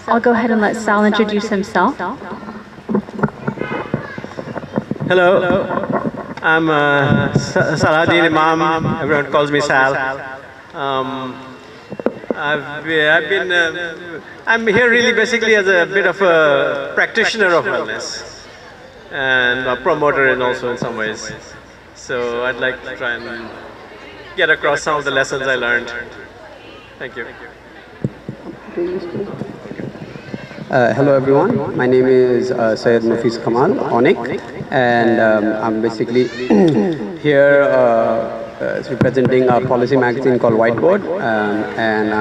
I'll go ahead and let Sal introduce himself. Hello, I'm Salahuddin Imam. Everyone calls me Sal. I'm here really basically as a bit of a practitioner of wellness and a promoter also in some ways. So I'd like to try and get across some of the lessons I learned. Thank you. Hello everyone, my name is Syed Mufiz Kamal, Onik, and I'm basically here representing a policy magazine called Whiteboard, and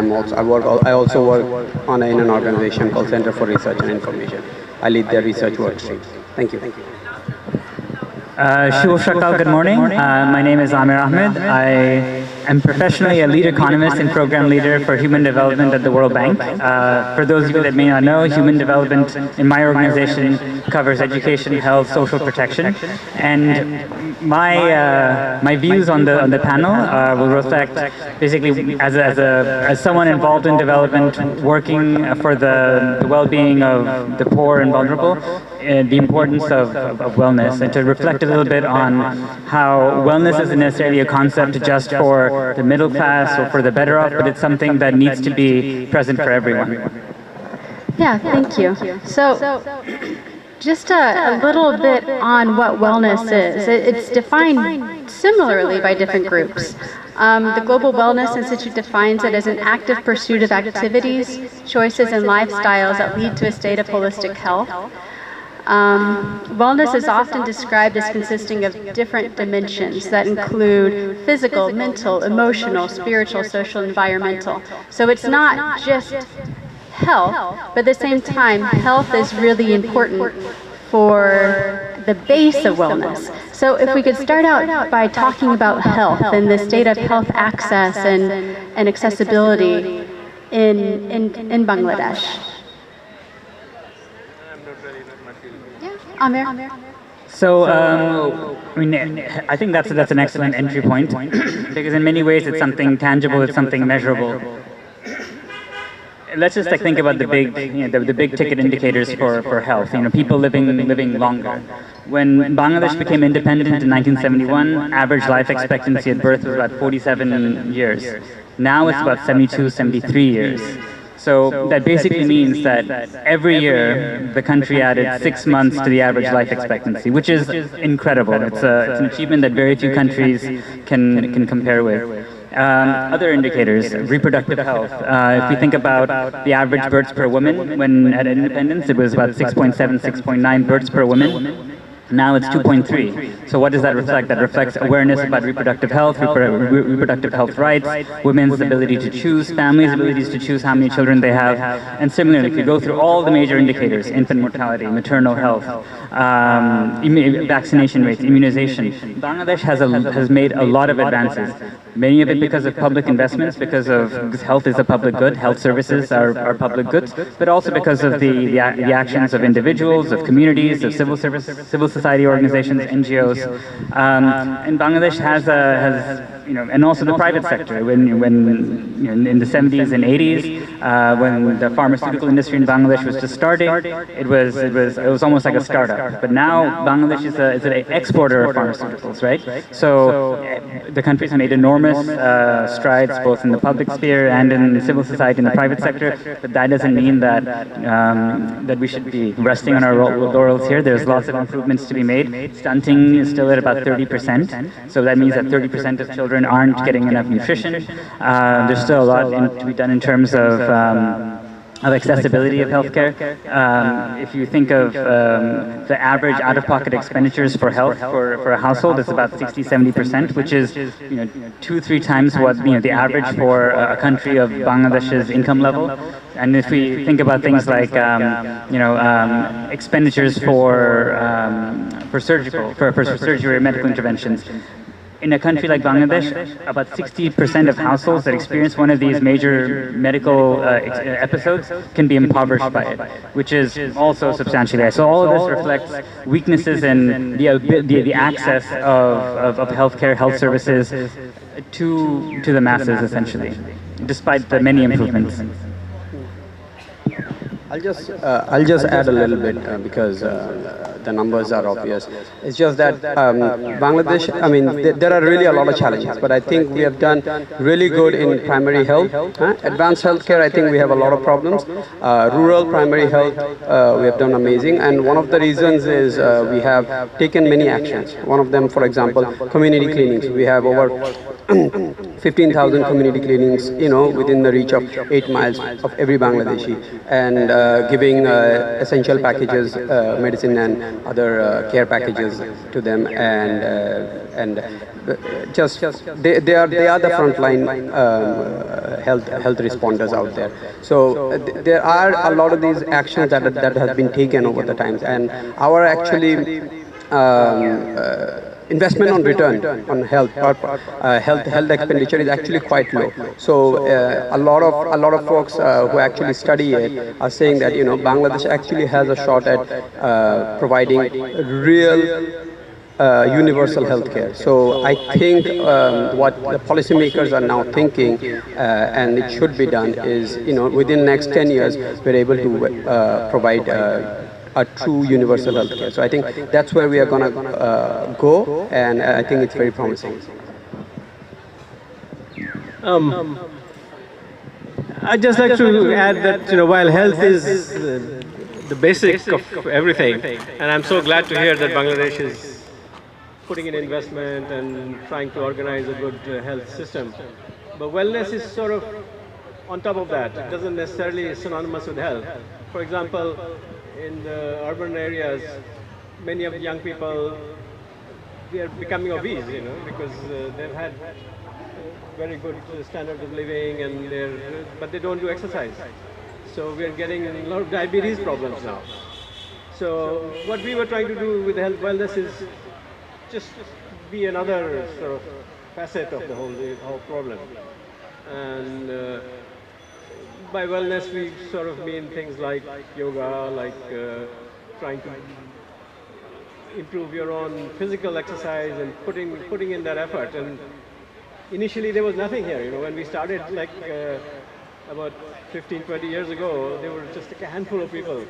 I also work in an organization called Center for Research and Information. I lead their research work stream. Thank you. Shubh Shakal, good morning. My name is Amir Ahmed. I am professionally a lead economist and program leader for human development at the World Bank. For those of you that may not know, human development in my organization covers education, health, social protection. And my views on the panel will reflect basically as someone involved in development, working for the well-being of the poor and vulnerable, the importance of wellness, and to reflect a little bit on how wellness isn't necessarily a concept just for the middle class or for the better off, but it's something that needs to be present for everyone. Yeah, thank you. So, just a little bit on what wellness is. It's defined similarly by different groups. The Global Wellness Institute defines it as an active pursuit of activities, choices, and lifestyles that lead to a state of holistic health. Wellness is often described as consisting of different dimensions that include physical, mental, emotional, spiritual, social, environmental. So it's not just health, but at the same time, health is really important for the base of wellness. So if we could start out by talking about health and the state of health access and accessibility in Bangladesh. Amir? So, I think that's an excellent entry point because in many ways it's something tangible, it's something measurable. Let's just think about the big ticket indicators for health. People living longer. When Bangladesh became independent in 1971, average life expectancy at birth was about 47 years. Now it's about 72, 73 years. So that basically means that every year the country added 6 months to the average life expectancy, which is incredible. It's an achievement that very few countries can compare with. Other indicators, reproductive health. If we think about the average births per woman, when at independence it was about 6.7, 6.9 births per woman. Now it's 2.3. So what does that reflect? That reflects awareness about reproductive health, reproductive health rights, women's ability to choose, families' abilities to choose how many children they have. And similarly, if you go through all the major indicators, infant mortality, maternal health, vaccination rates, immunization, Bangladesh has made a lot of advances. Many of it because of public investments, because health is a public good, health services are public goods, but also because of the actions of individuals, of communities, of civil society organizations, NGOs. And Bangladesh has and also the private sector. When in the 70s and 80s, when the pharmaceutical industry in Bangladesh was just starting, it was almost like a startup. But now Bangladesh is an exporter of pharmaceuticals, right? So the country's made enormous strides both in the public sphere and in civil society and the private sector. But that doesn't mean that that we should be resting on our laurels here. There's lots of improvements to be made. Stunting is still at about 30%. So that means that 30% of children aren't getting enough nutrition. There's still a lot to be done in terms of accessibility of healthcare. If you think of the average out-of-pocket expenditures for health for a household, it's about 60–70%, which is 2–3 times what the average for a country of Bangladesh's income level. And if we think about things like expenditures for surgery or medical interventions. In a country like Bangladesh, about 60% of households that experience one of these major medical episodes can be impoverished by it, which is also substantially high. So all of this reflects weaknesses in the access of healthcare, health services to the masses, essentially, despite the many improvements. I'll just add a little bit because the numbers are obvious. It's just that Bangladesh, I mean, there are really a lot of challenges, but I think we have done really good in primary health. Advanced healthcare, I think we have a lot of problems. Rural primary health, we have done amazing. And one of the reasons is we have taken many actions. One of them, for example, community clinics. We have over 15,000 community clinics, within the reach of 8 miles of every Bangladeshi, and giving essential packages, medicine and other care packages to them, and just they are the frontline health responders out there. So there are a lot of these actions that have been taken over the times, and our actually investment on return on health expenditure is actually quite low. So a lot of folks who actually study it are saying that Bangladesh actually has a shot at providing real universal healthcare. So I think what the policymakers are now thinking, and it should be done, is within the next 10 years we're able to provide a true universal healthcare. So I think that's where we are going to go, and I think it's very promising. I'd just like to add that while health is the basic of everything, and I'm so glad to hear that Bangladesh is putting in investment and trying to organize a good health system. But wellness is sort of on top of that. It doesn't necessarily synonymous with health. For example, in the urban areas, many of the young people, they are becoming obese, because they've had very good standards of living, but they don't do exercise. So we are getting a lot of diabetes problems now. So what we were trying to do with health wellness is just be another sort of facet of the whole problem. And by wellness, we sort of mean things like yoga, like trying to improve your own physical exercise and putting in that effort. And initially, there was nothing here. When we started, like about 15, 20 years ago, there were just a handful of people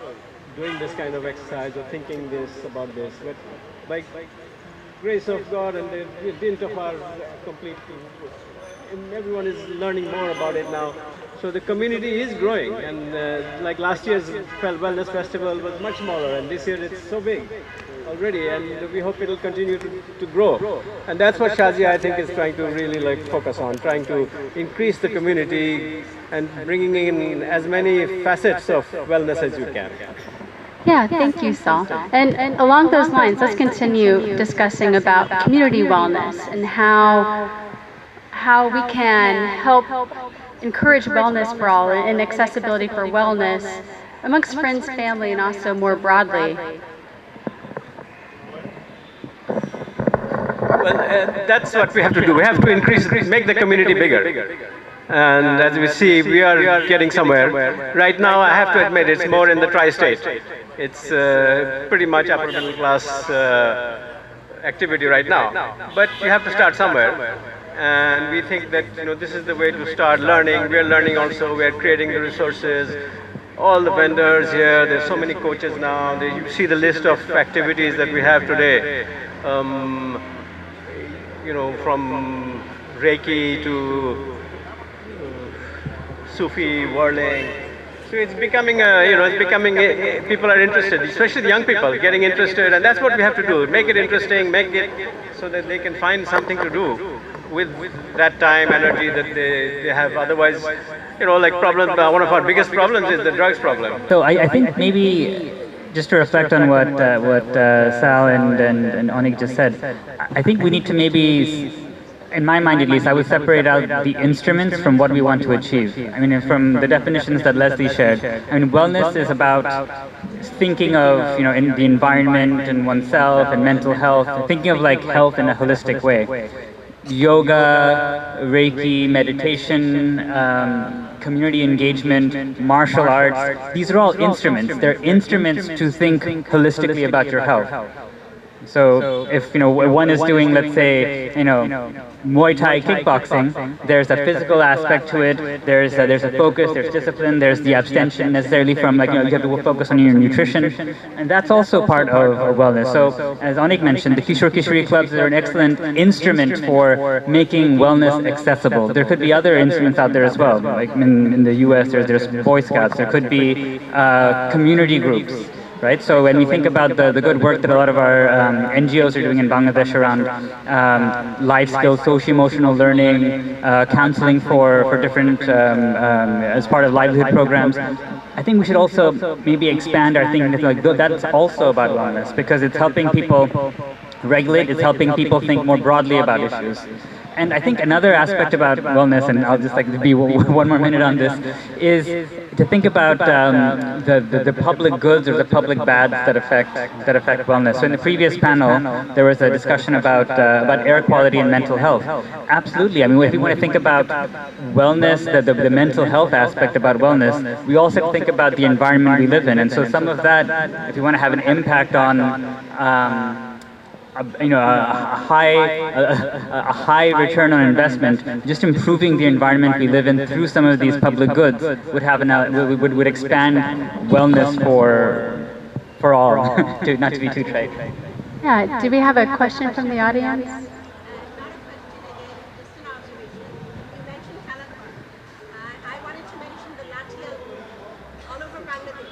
doing this kind of exercise or thinking about this. But by grace of God and the dint of our complete, and everyone is learning more about it now. So the community is growing, and like last year's Wellness Festival was much smaller, and this year it's so big already, and we hope it will continue to grow. And that's what Shazia, I think, is trying to really focus on, trying to increase the community and bringing in as many facets of wellness as you can. Yeah, thank you, Saul. And along those lines, let's continue discussing about community wellness and how we can help encourage wellness for all and accessibility for wellness amongst friends, family, and also more broadly. Well, that's what we have to do. We have to make the community bigger. And as we see, we are getting somewhere. Right now, I have to admit, it's more in the tri-state. It's pretty much upper middle class activity right now. But you have to start somewhere. And we think that this is the way to start learning. We are learning also. We are creating the resources. All the vendors here. There's so many coaches now. You see the list of activities that we have today. From Reiki to Sufi whirling. So it's becoming, people are interested, especially the young people getting interested, and that's what we have to do. Make it interesting, make it so that they can find something to do with that time, energy that they have. Otherwise, one of our biggest problems is the drugs problem. So I think maybe just to reflect on what Sal and Onik just said, I think we need to maybe, in my mind at least, I would separate out the instruments from what we want to achieve. I mean, from the definitions that Leslie shared, I mean, wellness is about thinking of, in the environment and oneself and mental health, thinking of health in a holistic way. Yoga, Reiki, meditation, community engagement, martial arts, these are all instruments. They're instruments to think holistically about your health. So if one is doing, let's say, Muay Thai kickboxing, there's a physical aspect to it. There's a focus, there's discipline, there's the abstention necessarily from you have to focus on your nutrition, and that's also part of wellness. So as Anik mentioned, the Kishore Kishori clubs are an excellent instrument for making wellness accessible. There could be other instruments out there as well. Like in the U.S., there's Boy Scouts. There could be community groups. Right, so when we think about the good work that a lot of our NGOs are doing in Bangladesh around life skills, socio-emotional learning, counseling for different, as part of livelihood programs, I think we should also maybe expand our thinking that that's also about wellness, because it's helping people regulate, it's helping people think more broadly about issues. And I think another aspect about wellness, and I'll just be one more minute on this, is to think about the public goods or the public bads that affect wellness. So in the previous panel, there was a discussion about air quality and mental health. Absolutely. I mean, if you want to think about wellness, the mental health aspect about wellness, we also have to think about the environment we live in. And so some of that, if you want to have an impact on a high return on investment, just improving the environment we live in through some of these public goods would expand wellness for all, not to be too trite. Yeah, do we have a question from the audience?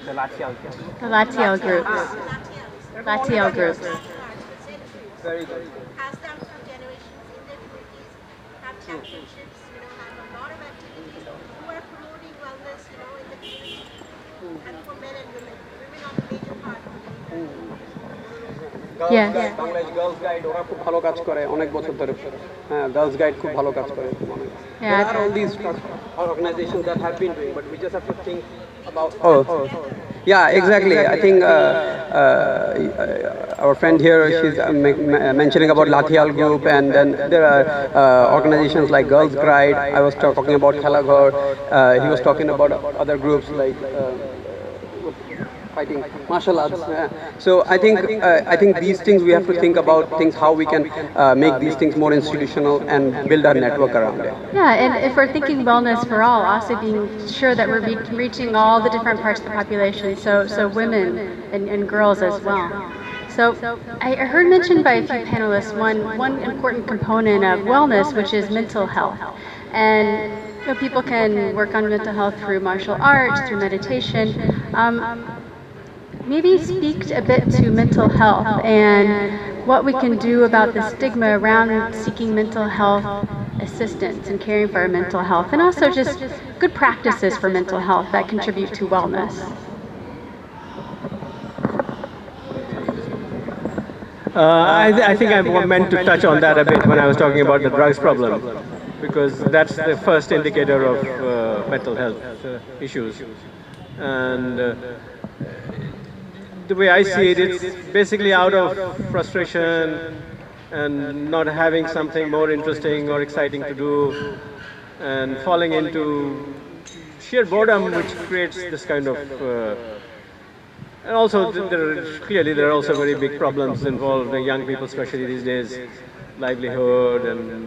The Latial The Latial groups. Latial groups. Very good. Pass down through generations in their communities, have championships, have a lot of activities who are promoting wellness, in the community, and for men and women. Women are the major part of it. Yes. Bangladesh girls guide ওরা খুব ভালো কাজ করে অনেক বছর ধরে হ্যাঁ girls guide খুব ভালো কাজ করে there are all these organizations that have been doing but we just have to think about yeah exactly I think our friend here she's mentioning about Latial group and then there are organizations like Girls Guide. I was talking about Khalagor. He was talking about other groups like fighting martial arts. So I think these things we have to think about things how we can make these things more institutional and build our network around it. Yeah, and if we're thinking wellness for all, also being sure that we're reaching all the different parts of the population, so women and girls as well. So I heard mentioned by a few panelists one important component of wellness, which is mental health. And people can work on mental health through martial arts, through meditation. Maybe speak a bit to mental health and what we can do about the stigma around seeking mental health assistance and caring for our mental health, and also just good practices for mental health that contribute to wellness. I think I meant to touch on that a bit when I was talking about the drugs problem, because that's the first indicator of mental health issues. And the way I see it, it's basically out of frustration and not having something more interesting or exciting to do, and falling into sheer boredom, which creates this kind of and also clearly there are also very big problems involved in young people, especially these days, livelihood and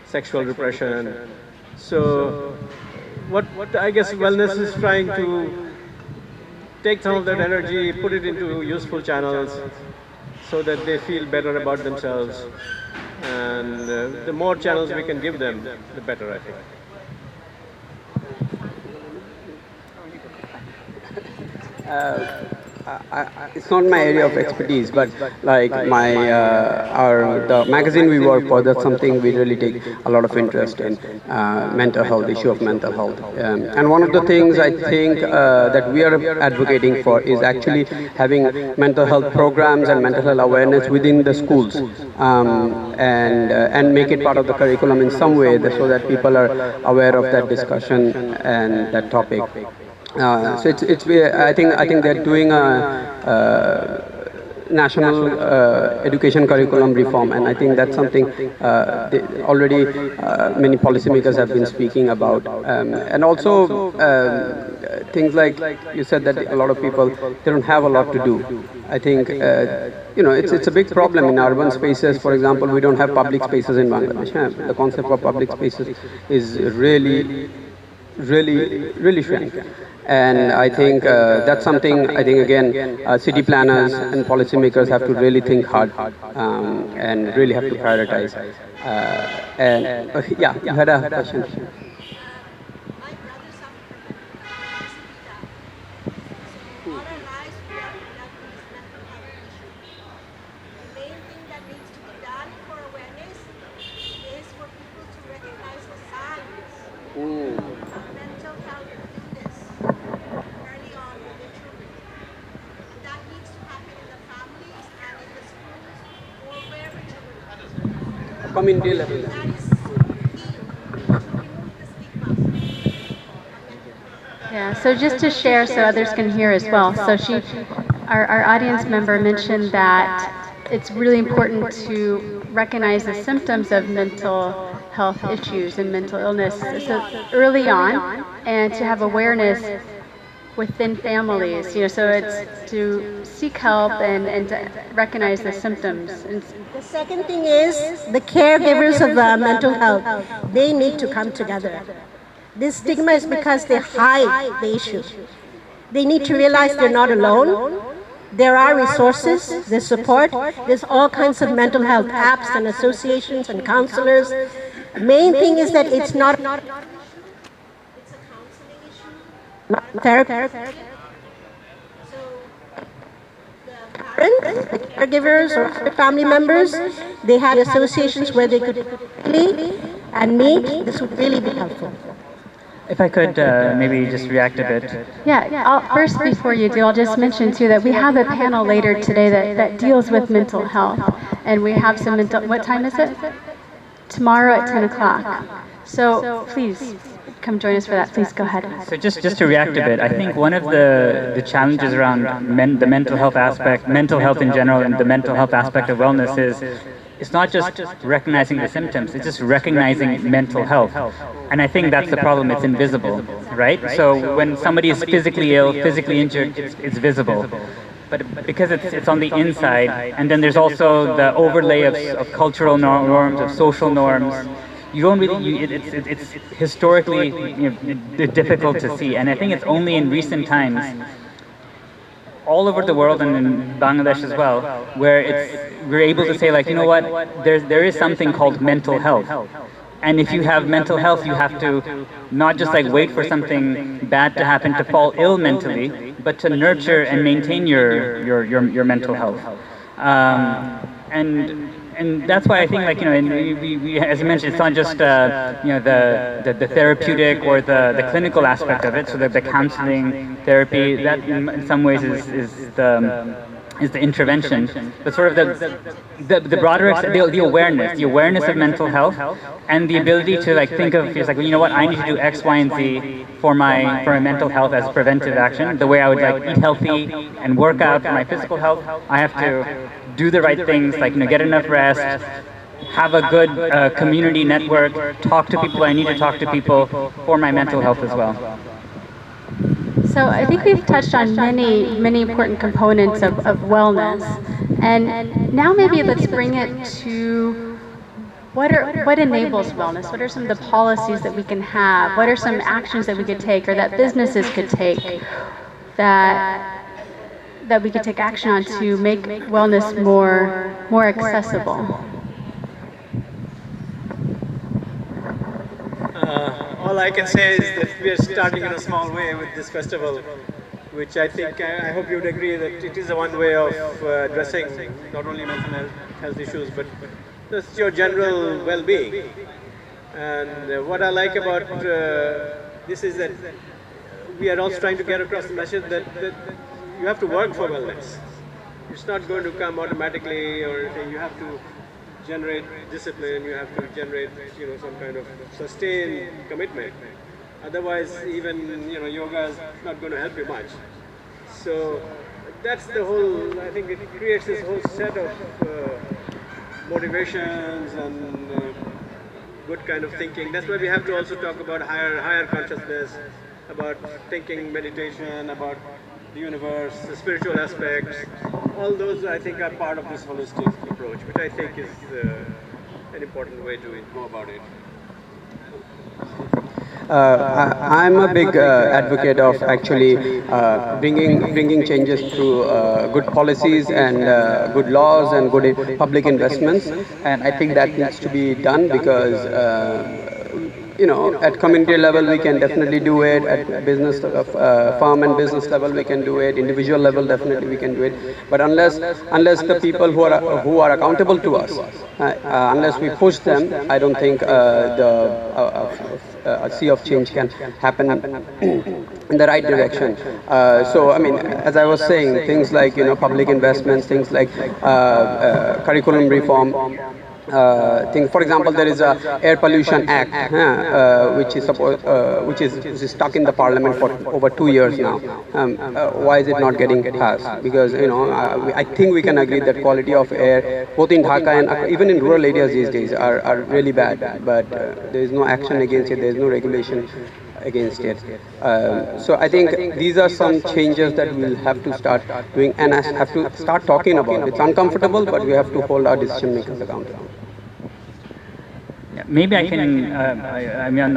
sexual repression. So what I guess wellness is trying to take some of that energy, put it into useful channels so that they feel better about themselves. And the more channels we can give them, the better, I think. It's not my area of expertise, but like the magazine we work for, that's something we really take a lot of interest in, mental health, issue of mental health. And one of the things I think that we are advocating for is actually having mental health programs and mental health awareness within the schools, and make it part of the curriculum in some way so that people are aware of that discussion and that topic. So I think they're doing a national education curriculum reform, and I think that's something already many policymakers have been speaking about, and also things like you said that a lot of people, they don't have a lot to do. I think, it's a big problem in urban spaces. For example, we don't have public spaces in Bangladesh. The concept of public spaces is really shrank. And I think that's something, I think, again, city planners and policymakers have to really think hard and really have to prioritize. Yeah, you had a question. My brother suffered from obesity. So all our lives we have dealt with this mental health issue. The main thing that needs to be done for awareness is for people to recognize the signs of mental health illness early on with their children. And that needs to happen in the families and in the schools or wherever children are. Community level. That is key to remove the stigma of mental health. Yeah, so just to share so others can hear as well. So our audience member mentioned that it's really important to recognize the symptoms of mental health issues and mental illness so early on, and to have awareness within families, so it's to seek help and to recognize the symptoms. And The second thing is the caregivers of mental health. They need to come together. This stigma is because they hide the issue. They need to realize they're not alone. There are resources, there's support, there's all kinds of mental health apps and associations and counselors. Main thing is that it's not it's a counseling issue, not therapy. So the parents, the caregivers or other family members, they had associations where they could meet and meet. This would really be helpful. If I could maybe just react a bit. first, before you do, I'll just mention too that we have a panel later today that deals with mental health, and we have some what time is it? Tomorrow at 10 o'clock. So please come join us for that. Please go ahead. So just to react a bit, I think one of the challenges around the mental health aspect, mental health in general, and the mental health aspect of wellness is it's not just recognizing the symptoms, it's just recognizing mental health. And I think that's the problem, it's invisible, right? So when somebody is physically ill, physically injured, it's visible. But because it's on the inside, and then there's also the overlay of cultural norms, of social norms, you don't really, it's historically difficult to see. And I think it's only in recent times, all over the world and in Bangladesh as well, where we're able to say, like, you know what, there is something called mental health. And if you have mental health, you have to not just like wait for something bad to happen to fall ill mentally, but to nurture and maintain your mental health. And that's why I think, like, we, as I mentioned, it's not just the therapeutic or the clinical aspect of it. So that the counseling, therapy, that in some ways is the intervention, but sort of the broader, the awareness of mental health, and the ability to like think of, it's like, you know what, I need to do X, Y, and Z for my mental health as preventive action. The way I would like eat healthy and work out for my physical health, I have to do the right things, like get enough rest, have a good community network, talk to people I need to talk to people for my mental health as well. So I think we've touched on many important components of wellness, and now maybe let's bring it to what enables wellness. What are some of the policies that we can have? What are some actions that we could take, or that businesses could take, that we could take action on to make wellness more accessible? All I can say is that we are starting in a small way with this festival, which I think, I hope you would agree that it is one way of addressing not only mental health issues, but just your general well-being. And what I like about this is that we are also trying to get across the message that you have to work for wellness. It's not going to come automatically, or you have to generate discipline, you have to generate some kind of sustained commitment. Otherwise, even yoga is not going to help you much. So that's the whole, I think it creates this whole set of motivations and good kind of thinking. That's why we have to also talk about higher consciousness, about thinking, meditation, about the universe, the spiritual aspects. All those, I think, are part of this holistic approach, which I think is an important way to go about it. I'm a big advocate of actually bringing changes through good policies and good laws and good public investments, and I think that needs to be done because at community level we can definitely do it. At business, farm and business level we can do it. Individual level definitely we can do it. But unless the people who are accountable to us, unless we push them, I don't think a sea of change can happen in the right direction. So I mean, as I was saying, things like public investments, things like curriculum reform. For example, there is a Air Pollution Act, which is stuck in the Parliament for over 2 years now. Why is it not getting passed? Because I think we can agree that quality of air, both in Dhaka and even in rural areas these days, are really bad. But there is no action against it. There is no regulation against it. So I think these are some changes that we'll have to start doing and have to start talking about. It's uncomfortable, but we have to hold our decision makers accountable. Yeah, maybe I can. I mean,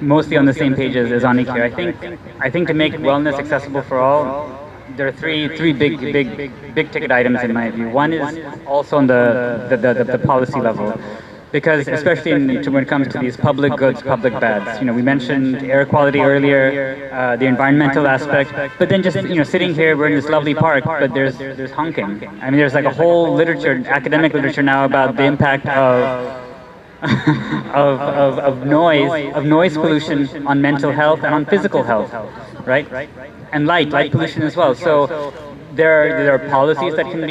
mostly on the same page as Anik here. I think to make wellness accessible for all, there are three big ticket items in my view. One is also on the policy level. Because especially when it comes to these public goods, public bads, we mentioned air quality earlier, the environmental aspect, but then just sitting here, we're in this lovely park, but there's honking. I mean, there's like a whole literature, academic literature now about the impact of noise pollution on mental health and on physical health, right? And light pollution as well. So there are policies that can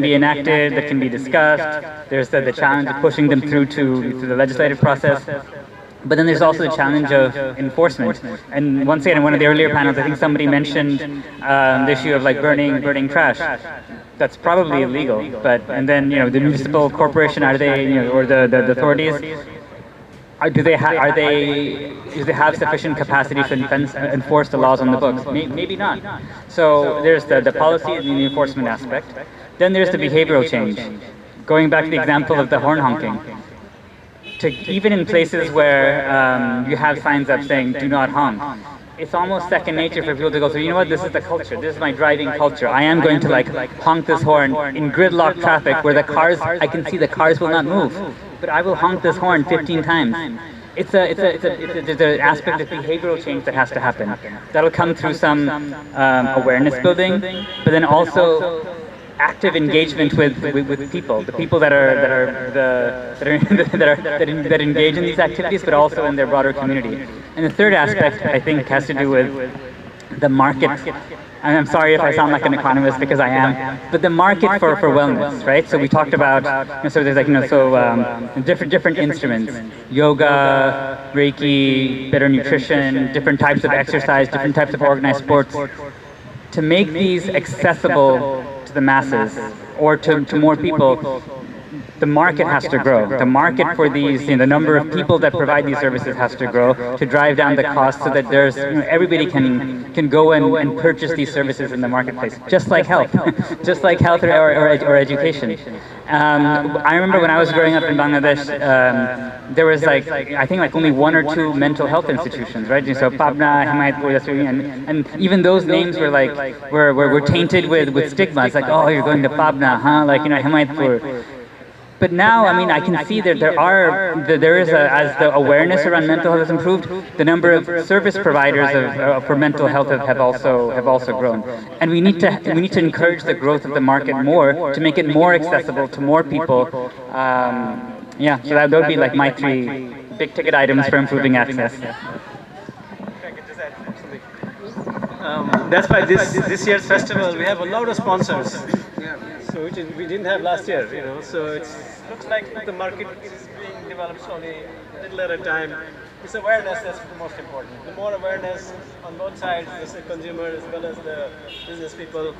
be enacted, that can be discussed. There's the challenge of pushing them through the legislative process. But then there's also the challenge of enforcement. And once again, in one of the earlier panels, I think somebody mentioned the issue of like burning trash. That's probably illegal. And then the municipal corporation, are they or the authorities? Do they have sufficient capacity to enforce the laws on the books? Maybe not. So there's the policy and the enforcement aspect. Then there's the behavioral change. Going back to the example of the horn honking. Even in places where you have signs up saying "Do not honk," it's almost second nature for people to go, so you know what, this is the culture, this is my driving culture. I am going to honk this horn in gridlock traffic where I can see the cars will not move. But I will honk this horn 15 times. There's an aspect of behavioral change that has to happen. That'll come through some awareness building, but then also active engagement with people, the people that engage in these activities, but also in their broader community. And the third aspect, I think, has to do with the market. And I'm sorry if I sound like an economist because I am, but the market for wellness, right? So we talked about, so there's different instruments, yoga, Reiki, better nutrition, different types of exercise, different types of organized sports. To make these accessible to the masses or to more people, the market has to grow. The market for these, the number of people that provide these services has to grow to drive down the cost so that there's, everybody can go and purchase these services in the marketplace, just like health, just like health or education. I remember when I was growing up in Bangladesh, there was I think only 1 or 2 mental health institutions, right? So Pabna, Himayatpur, and even those names were tainted with stigma. It's like, oh, you're going to Pabna, huh? Himayatpur. But now, I mean, I can see that as the awareness around mental health has improved, the number of service providers for mental health have also grown. And we need to encourage the growth of the market more to make it more accessible to more people. So that would be my 3 big ticket items for improving access. That's why this year's festival we have a lot of sponsors. So which we didn't have last year, So it looks like the market is being developed slowly, a little at a time. It's awareness that's the most important. The more awareness on both sides, the consumer as well as the business people,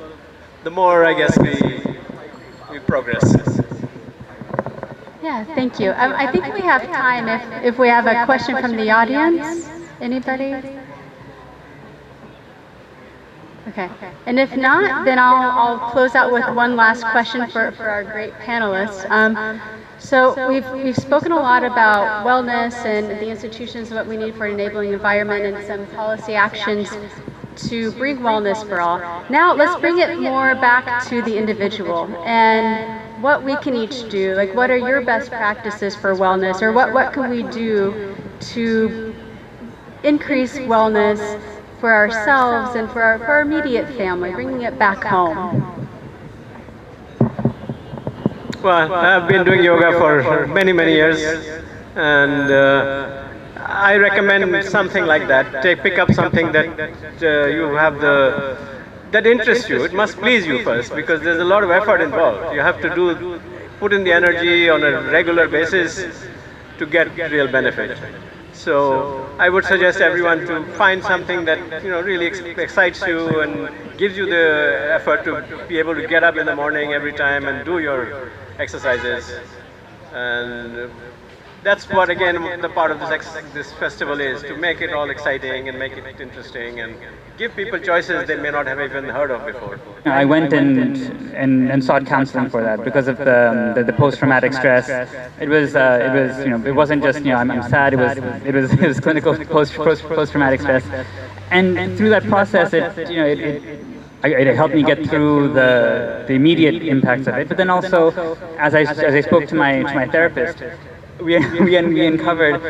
the more I guess we progress. Yeah, thank you. I think we have time if we have a question from the audience. Anybody? Okay. And if not, then I'll close out with one last question for our great panelists. So we've spoken a lot about wellness and the institutions and what we need for an enabling environment and some policy actions to bring wellness for all. Now let's bring it more back to the individual and what we can each do. Like, what are your best practices for wellness, or what can we do to increase wellness for ourselves and for our immediate family, bringing it back home? Well, I've been doing yoga for many, many years, and I recommend something like that. Pick up something that you have that interests you. It must please you first, because there's a lot of effort involved. You have to put in the energy on a regular basis to get real benefit. So I would suggest everyone to find something that really excites you and gives you the effort to be able to get up in the morning every time and do your exercises. And that's what, again, the part of this festival is, to make it all exciting and make it interesting and give people choices they may not have even heard of before. I went and sought counseling for that because of the post-traumatic stress. It wasn't just I'm sad. It was clinical post-traumatic stress, and through that process, it helped me get through the immediate impacts of it. But then also, as I spoke to my therapist, we uncovered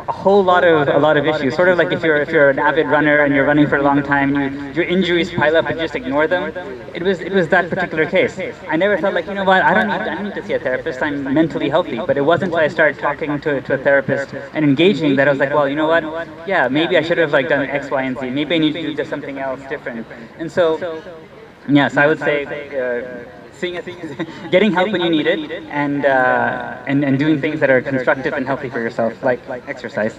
a whole lot of issues. Sort of like if you're an avid runner and you're running for a long time, your injuries pile up and you just ignore them. It was that particular case. I never thought, like, I don't need to see a therapist. I'm mentally healthy. But it wasn't until I started talking to a therapist and engaging that I was like, well, you know what? Yeah, maybe I should have done X, Y, and Z. Maybe I need to do just something else different. And so, yes, I would say. Getting help when you need it, and doing things that are constructive and healthy for yourself, like exercise.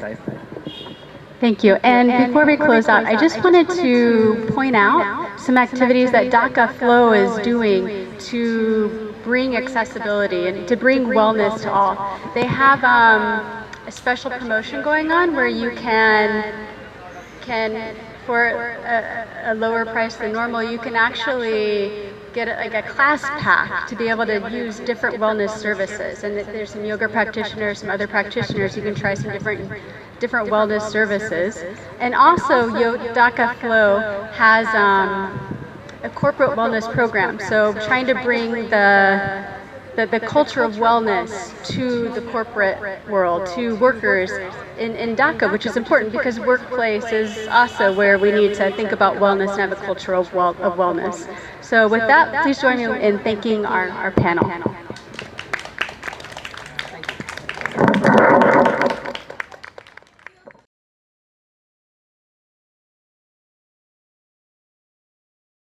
Thank you. And before we close out, I just wanted to point out some activities that Dhaka Flow is doing to bring accessibility and to bring wellness to all. They have a special promotion going on where you can for a lower price than normal, you can actually get a class pack to be able to use different wellness services. And there's some yoga practitioners, some other practitioners. You can try some different wellness services. And also, Dhaka Flow has a corporate wellness program. So trying to bring the culture of wellness to the corporate world, to workers in Dhaka, which is important because workplace is also where we need to think about wellness and have a culture of wellness. So with that, please join me in thanking our panel.